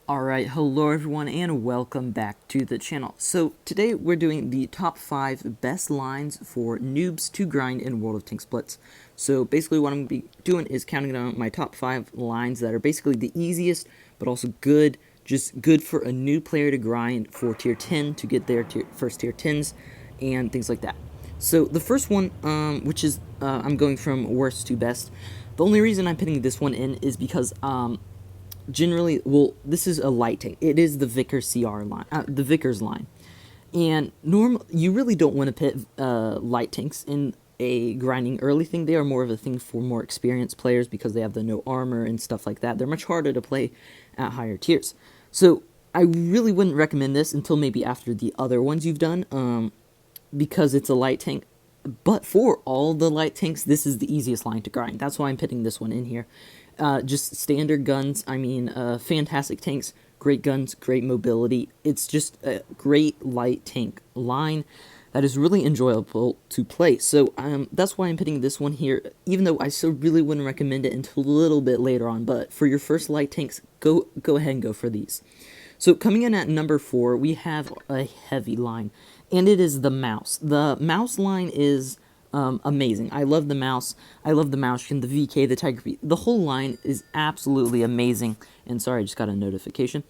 Alright, hello everyone and welcome back to the channel. So today we're doing the top 5 best lines for noobs to grind in World of Tanks Blitz. So basically what I'm going to be doing is counting down my top 5 lines that are basically the easiest but also good, just good for a new player to grind for tier 10 to get their first tier 10s and things like that. So the first one, which is I'm going from worst to best. The only reason I'm putting this one in is because generally, well, this is a light tank. It is the Vickers CR line, the Vickers line, and you really don't want to pit light tanks in a grinding early thing. They are more of a thing for more experienced players because they have the no armor and stuff like that. They're much harder to play at higher tiers. So I really wouldn't recommend this until maybe after the other ones you've done, because it's a light tank. But for all the light tanks, this is the easiest line to grind. That's why I'm putting this one in here. Just standard guns, fantastic tanks, great guns, great mobility. It's just a great light tank line that is really enjoyable to play. So that's why I'm putting this one here, even though I still really wouldn't recommend it until a little bit later on. But for your first light tanks, go ahead and go for these. So coming in at number 4, we have a heavy line, and it is the mouse. The mouse line is amazing. I love the mouse. I love the mouse skin, the VK, the Tiger Beat. The whole line is absolutely amazing. And sorry, I just got a notification.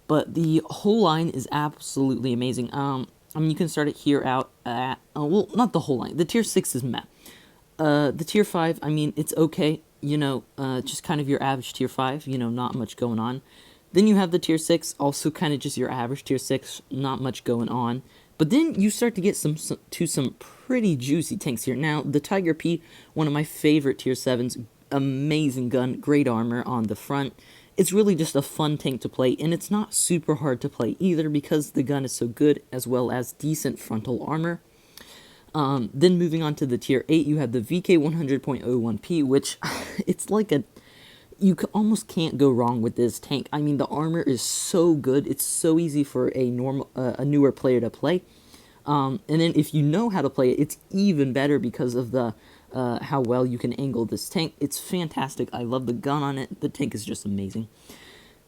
But the whole line is absolutely amazing. You can start it here out at, well, not the whole line. The tier 6 is meh. The tier 5, it's okay. Just kind of your average tier 5, not much going on. Then you have the tier 6, also kind of just your average tier 6, not much going on. But then you start to get some pretty juicy tanks here. Now, the Tiger P, one of my favorite tier 7s, amazing gun, great armor on the front. It's really just a fun tank to play, and it's not super hard to play either because the gun is so good, as well as decent frontal armor. Then moving on to the tier 8, you have the VK 100.01P, which it's like you almost can't go wrong with this tank. The armor is so good. It's so easy for a newer player to play. And then if you know how to play it, it's even better because of the how well you can angle this tank. It's fantastic. I love the gun on it. The tank is just amazing.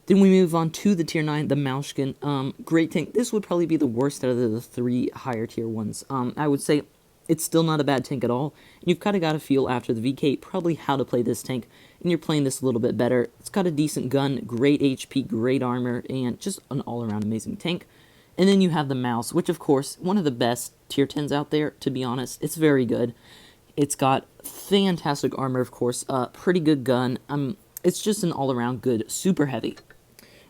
Then we move on to the tier 9, the Mauschken. Great tank. This would probably be the worst out of the 3 higher tier ones. I would say it's still not a bad tank at all. You've kind of got a feel after the VK probably how to play this tank, and you're playing this a little bit better. It's got a decent gun, great HP, great armor, and just an all-around amazing tank. And then you have the mouse, which of course, one of the best tier 10s out there, to be honest. It's very good. It's got fantastic armor, of course, pretty good gun. It's just an all-around good, super heavy.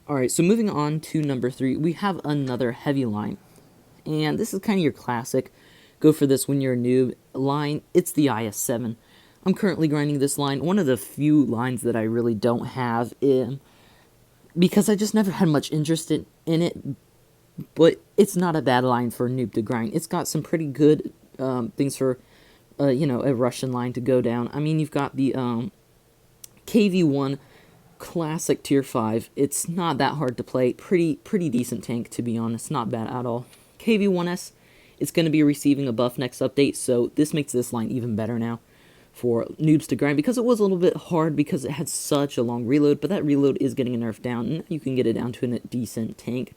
Alright, so moving on to number 3, we have another heavy line. And this is kind of your classic go for this when you're a noob line. It's the IS-7. I'm currently grinding this line, one of the few lines that I really don't have in, because I just never had much interest in it, but it's not a bad line for a noob to grind. It's got some pretty good things for, a Russian line to go down. You've got the KV-1 classic tier 5. It's not that hard to play. Pretty decent tank, to be honest. Not bad at all. KV-1S, it's going to be receiving a buff next update, so this makes this line even better now for noobs to grind, because it was a little bit hard because it had such a long reload, but that reload is getting nerfed down, and you can get it down to a decent tank,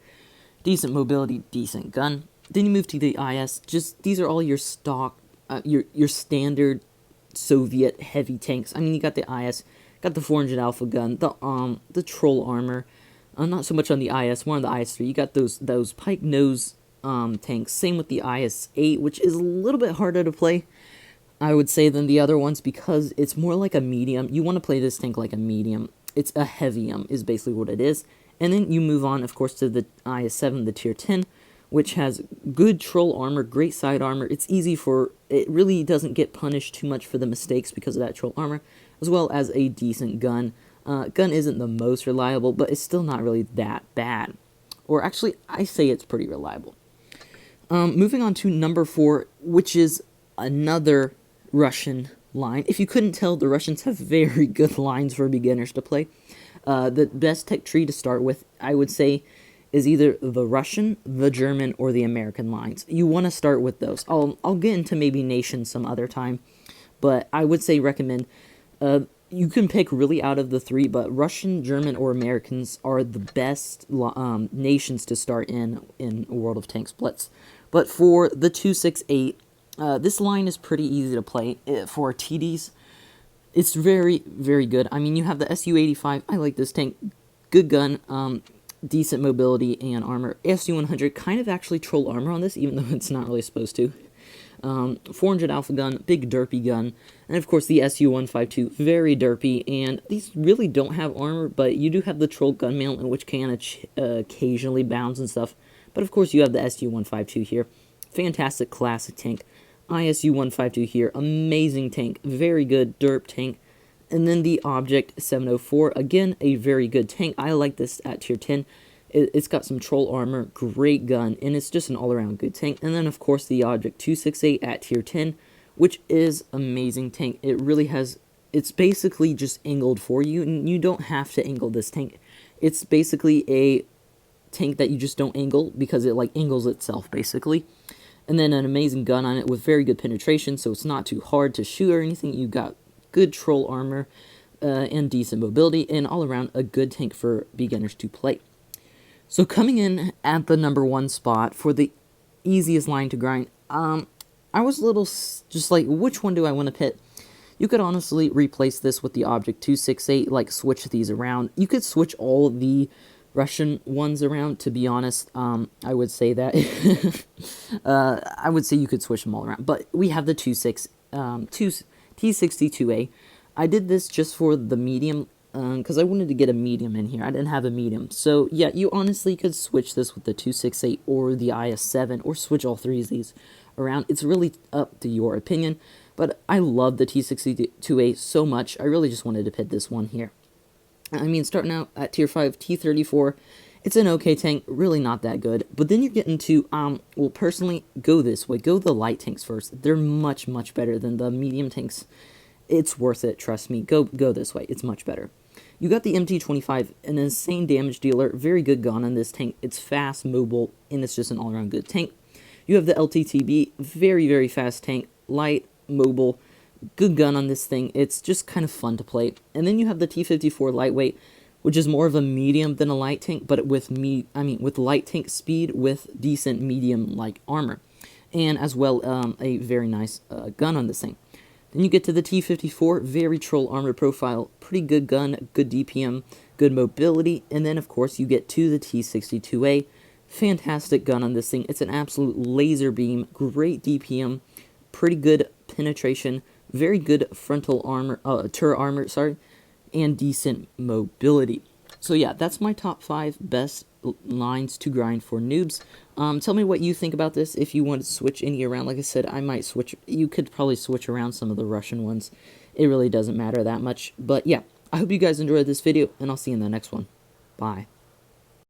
decent mobility, decent gun. Then you move to the IS. Just these are all your stock, your standard Soviet heavy tanks. You got the IS, got the 400 Alpha gun, the troll armor. Not so much on the IS, more on the IS-3. You got those pike nose tanks. Same with the IS-8, which is a little bit harder to play, I would say, than the other ones, because it's more like a medium. You want to play this tank like a medium. It's a heavium is basically what it is. And then you move on, of course, to the IS-7, the tier 10, which has good troll armor, great side armor. It's easy it really doesn't get punished too much for the mistakes because of that troll armor, as well as a decent gun. Gun isn't the most reliable, but it's still not really that bad. Or actually, I say it's pretty reliable. Moving on to number 4, which is another Russian line. If you couldn't tell, the Russians have very good lines for beginners to play. The best tech tree to start with, I would say, is either the Russian, the German, or the American lines. You want to start with those. I'll get into maybe nations some other time, but I would say recommend you can pick really out of the three, but Russian, German, or Americans are the best nations to start in World of Tanks Blitz. But for the 268, this line is pretty easy to play. For TDs, it's very, very good. I mean, you have the SU-85. I like this tank. Good gun, decent mobility and armor. SU-100, kind of actually troll armor on this, even though it's not really supposed to. 400 alpha gun, big derpy gun, and of course the SU-152, very derpy, and these really don't have armor, but you do have the troll gun mount, which can occasionally bounce and stuff, but of course you have the SU-152 here. Fantastic classic tank. ISU-152 here, amazing tank, very good derp tank. And then the Object 704, again, a very good tank. I like this at tier 10. It's got some troll armor, great gun, and it's just an all-around good tank. And then, of course, the Object 268 at tier 10, which is amazing tank. It really has, it's basically just angled for you, and you don't have to angle this tank. It's basically a tank that you just don't angle because it, like, angles itself, basically. And then an amazing gun on it with very good penetration, so it's not too hard to shoot or anything. You got good troll armor and decent mobility, and all around a good tank for beginners to play. So coming in at the number 1 spot for the easiest line to grind, I was a little just like, which one do I want to pit? You could honestly replace this with the Object 268, like switch these around. You could switch all the Russian ones around, to be honest. I would say that. I would say you could switch them all around, but we have the T62A. I did this just for the medium, because I wanted to get a medium in here. I didn't have a medium. So, yeah, you honestly could switch this with the 268 or the IS-7, or switch all three of these around. It's really up to your opinion, but I love the T62A so much, I really just wanted to pit this one here. I mean, starting out at tier 5, T34, it's an okay tank, really not that good. But then you get into, well, personally, go this way. Go the light tanks first. They're much, much better than the medium tanks. It's worth it, trust me. Go this way. It's much better. You got the MT25, an insane damage dealer, very good gun on this tank. It's fast, mobile, and it's just an all-around good tank. You have the LTTB, very, very fast tank, light, mobile, good gun on this thing. It's just kind of fun to play. And then you have the T54 lightweight, which is more of a medium than a light tank, but with with light tank speed with decent medium-like armor, and as well a very nice gun on this thing. Then you get to the T54, very troll armor profile, pretty good gun, good DPM, good mobility, and then of course you get to the T62A, fantastic gun on this thing. It's an absolute laser beam, great DPM, pretty good penetration, very good frontal armor, turret armor, sorry, and decent mobility. So yeah, that's my top 5 best lines to grind for noobs. Tell me what you think about this. If you want to switch any around, like I said, I might switch. You could probably switch around some of the Russian ones. It really doesn't matter that much. But yeah, I hope you guys enjoyed this video, and I'll see you in the next one. Bye.